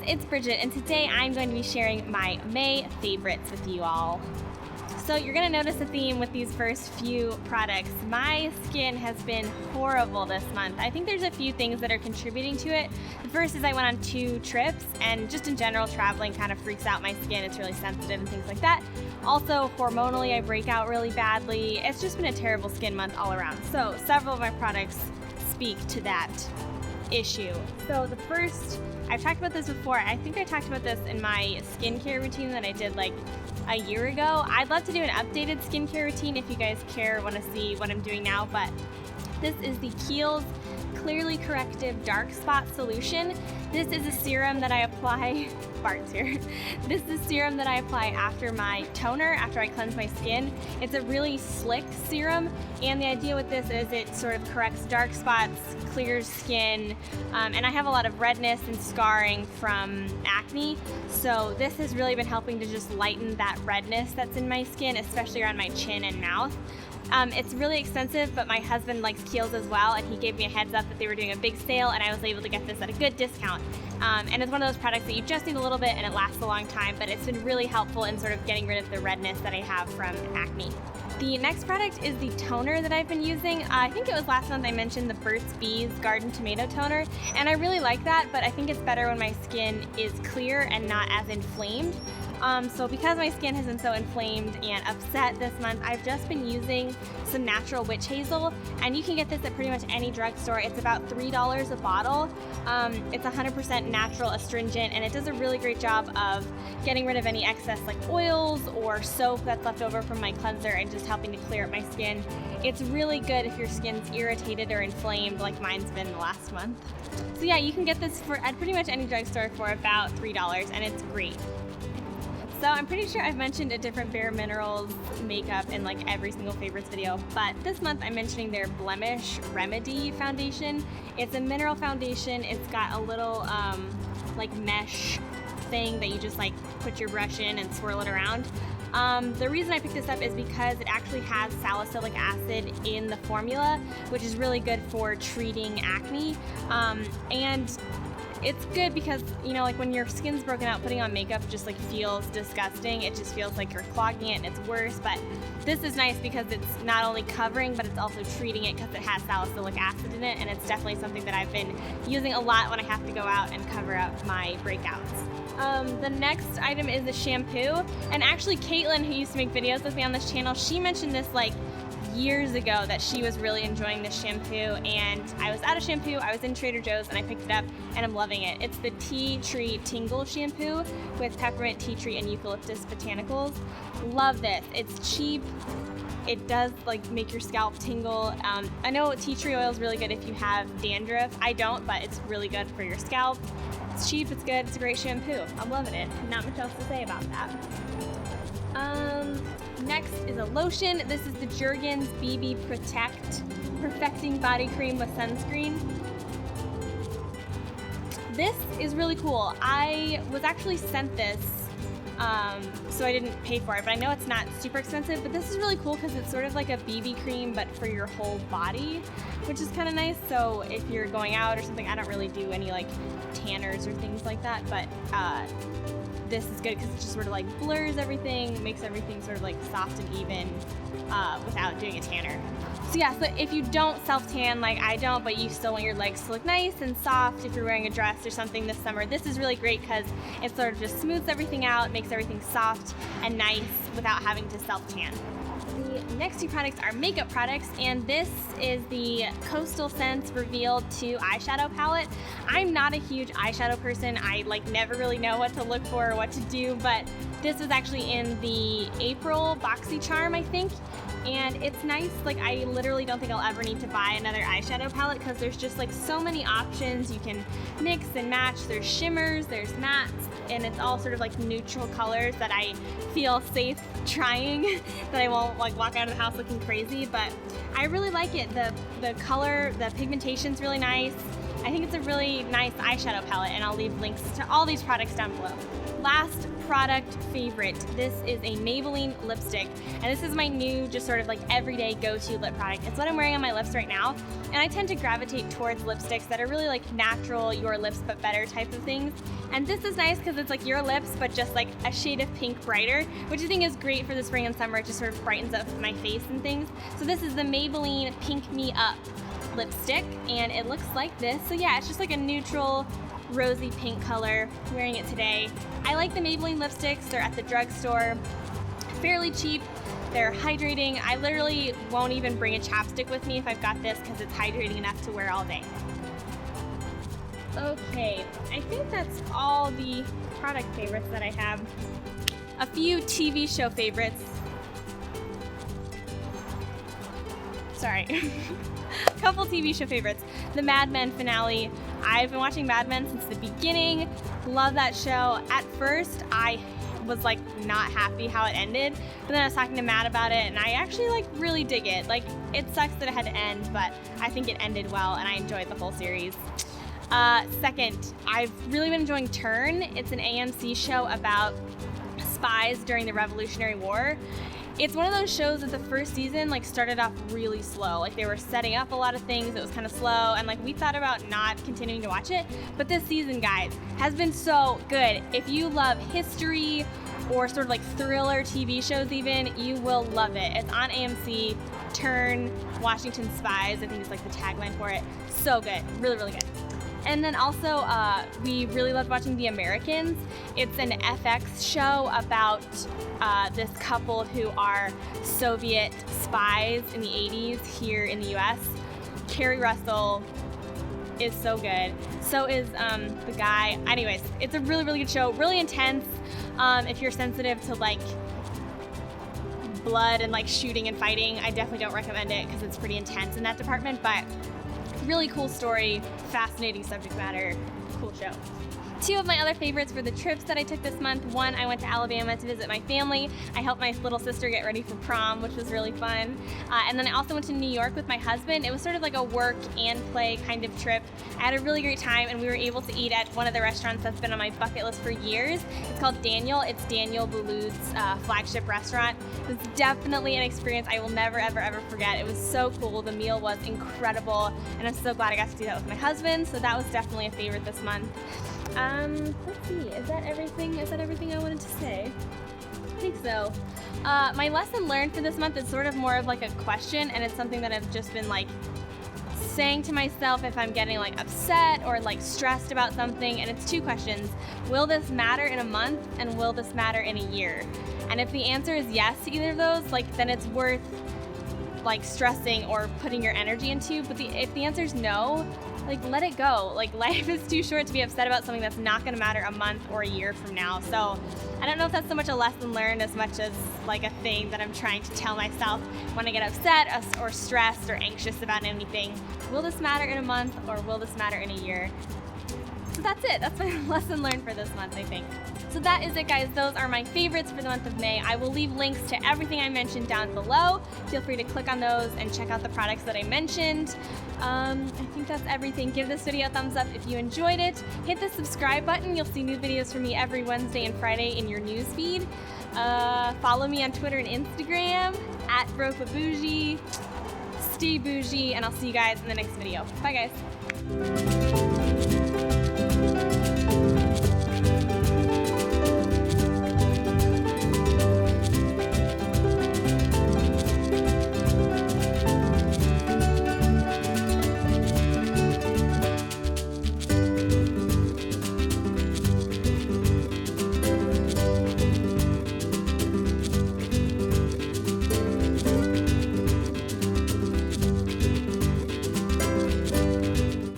it's Bridget, and today I'm going to be sharing my May favorites with you all. So you're going to notice a theme with these first few products. My skin has been horrible this month. I think there's a few things that are contributing to it. The first is I went on 2 trips, and just in general, traveling kind of freaks out my skin. It's really sensitive and things like that. Also, hormonally, I break out really badly. It's just been a terrible skin month all around. So several of my products speak to that issue. So the first, I've talked about this before. I think I talked about this in my skincare routine that I did like a year ago. I'd love to do an updated skincare routine if you guys care or want to see what I'm doing now, but this is the Kiehl's Clearly Corrective Dark Spot Solution. This is a serum that I apply, Bart's here. This is a serum that I apply after my toner, after I cleanse my skin. It's a really slick serum, and the idea with this is it sort of corrects dark spots, clears skin, and I have a lot of redness and scarring from acne, so this has really been helping to just lighten that redness that's in my skin, especially around my chin and mouth. It's really expensive, but my husband likes Kiehl's as well, and he gave me a heads up that they were doing a big sale, and I was able to get this at a good discount. And it's one of those products that you just need a little bit and it lasts a long time, but it's been really helpful in sort of getting rid of the redness that I have from acne. The next product is the toner that I've been using. I think it was last month I mentioned the Burt's Bees Garden Tomato Toner, and I really like that, but I think it's better when my skin is clear and not as inflamed. So because my skin has been so inflamed and upset this month, I've just been using some natural witch hazel, and you can get this at pretty much any drugstore. It's about $3 a bottle. It's 100% natural astringent, and it does a really great job of getting rid of any excess like oils or soap that's left over from my cleanser and just helping to clear up my skin. It's really good if your skin's irritated or inflamed like mine's been the last month. So yeah, you can get this at pretty much any drugstore for about $3, and it's great. So I'm pretty sure I've mentioned a different Bare Minerals makeup in like every single favorites video, but this month I'm mentioning their Blemish Remedy foundation. It's a mineral foundation. It's got a little like mesh thing that you just like put your brush in and swirl it around. The reason I picked this up is because it actually has salicylic acid in the formula, which is really good for treating acne, and it's good because, you know, like when your skin's broken out, putting on makeup just like feels disgusting. It just feels like you're clogging it and it's worse, but this is nice because it's not only covering, but it's also treating it because it has salicylic acid in it, and it's definitely something that I've been using a lot when I have to go out and cover up my breakouts. The next item is a shampoo, and actually Caitlin, who used to make videos with me on this channel, she mentioned this like years ago that she was really enjoying this shampoo, and I was out of shampoo. I was in Trader Joe's and I picked it up and I'm loving it. It's the Tea Tree Tingle shampoo with peppermint, tea tree, and eucalyptus botanicals. Love this. It's cheap. It does like make your scalp tingle. I know tea tree oil is really good if you have dandruff. I don't, but it's really good for your scalp. It's cheap, it's good, it's a great shampoo. I'm loving it. Not much else to say about that. Next is a lotion. This is the Jergens BB Protect Perfecting Body Cream with Sunscreen. This is really cool. I was actually sent this, so I didn't pay for it, but I know it's not super expensive, but this is really cool because it's sort of like a BB cream, but for your whole body, which is kind of nice. So if you're going out or something, I don't really do any like tanners or things like that, but this is good because it just sort of like blurs everything, makes everything sort of like soft and even without doing a tanner. So yeah, so if you don't self-tan like I don't, but you still want your legs to look nice and soft if you're wearing a dress or something this summer, this is really great because it sort of just smooths everything out, makes everything soft and nice without having to self-tan. The next 2 products are makeup products, and this is the Coastal Scents Revealed 2 eyeshadow palette. I'm not a huge eyeshadow person. I like never really know what to look for or what to do, but this was actually in the April BoxyCharm, I think, and it's nice. Like I literally don't think I'll ever need to buy another eyeshadow palette because there's just like so many options. You can mix and match. There's shimmers, there's mattes, and it's all sort of like neutral colors that I feel safe trying, that I won't like walk out of the house looking crazy, but I really like it. The color, the pigmentation's really nice. I think it's a really nice eyeshadow palette, and I'll leave links to all these products down below. Last product favorite. This is a Maybelline lipstick, and this is my new just sort of like everyday go-to lip product. It's what I'm wearing on my lips right now, and I tend to gravitate towards lipsticks that are really like natural, your lips but better type of things. And this is nice because it's like your lips but just like a shade of pink brighter, which I think is great for the spring and summer. It just sort of brightens up my face and things. So this is the Maybelline Pink Me Up lipstick, and it looks like this. So yeah, it's just like a neutral rosy pink color. I'm wearing it today. I like the Maybelline lipsticks. They're at the drugstore, fairly cheap. They're hydrating. I literally won't even bring a chapstick with me if I've got this because it's hydrating enough to wear all day. Okay, I think that's all the product favorites that I have. A few TV show favorites. Sorry. A couple TV show favorites. The Mad Men finale. I've been watching Mad Men since the beginning. Love that show. At first, I was like not happy how it ended, but then I was talking to Matt about it, and I actually like really dig it. Like, it sucks that it had to end, but I think it ended well, and I enjoyed the whole series. Second, I've really been enjoying Turn. It's an AMC show about spies during the Revolutionary War. It's one of those shows that the first season like started off really slow. Like, they were setting up a lot of things, it was kind of slow, and like we thought about not continuing to watch it. But this season, guys, has been so good. If you love history or sort of like thriller TV shows even, you will love it. It's on AMC. Turn, Washington Spies, I think is like the tagline for it. So good, really, really good. And then also, we really loved watching The Americans. It's an FX show about this couple who are Soviet spies in the 80s here in the US. Kerry Russell is so good. So is the guy. Anyways, it's a really, really good show. Really intense. If you're sensitive to like blood and like shooting and fighting, I definitely don't recommend it because it's pretty intense in that department, but really cool story, fascinating subject matter, cool show. Two of my other favorites were the trips that I took this month. One, I went to Alabama to visit my family. I helped my little sister get ready for prom, which was really fun. And then I also went to New York with my husband. It was sort of like a work and play kind of trip. I had a really great time, and we were able to eat at one of the restaurants that's been on my bucket list for years. It's called Daniel. It's Daniel Boulud's flagship restaurant. It was definitely an experience I will never, ever, ever forget. It was so cool. The meal was incredible, and I'm so glad I got to do that with my husband. So that was definitely a favorite this month. Let's see, is that everything? Is that everything I wanted to say? I think so. My lesson learned for this month is sort of more of like a question, and it's something that I've just been like saying to myself if I'm getting like upset or like stressed about something, and it's two questions. Will this matter in a month, and will this matter in a year? And if the answer is yes to either of those, like then it's worth like stressing or putting your energy into. But if the answer is no, like let it go. Like, life is too short to be upset about something that's not going to matter a month or a year from now. So I don't know if that's so much a lesson learned as much as like a thing that I'm trying to tell myself when I get upset or stressed or anxious about anything. Will this matter in a month, or will this matter in a year? So that's it. That's my lesson learned for this month, I think. So that is it, guys. Those are my favorites for the month of May. I will leave links to everything I mentioned down below. Feel free to click on those and check out the products that I mentioned. I think that's everything. Give this video a thumbs up if you enjoyed it. Hit the subscribe button. You'll see new videos from me every Wednesday and Friday in your news feed. Follow me on Twitter and Instagram at Bougie. Stay bougie, and I'll see you guys in the next video. Bye, guys.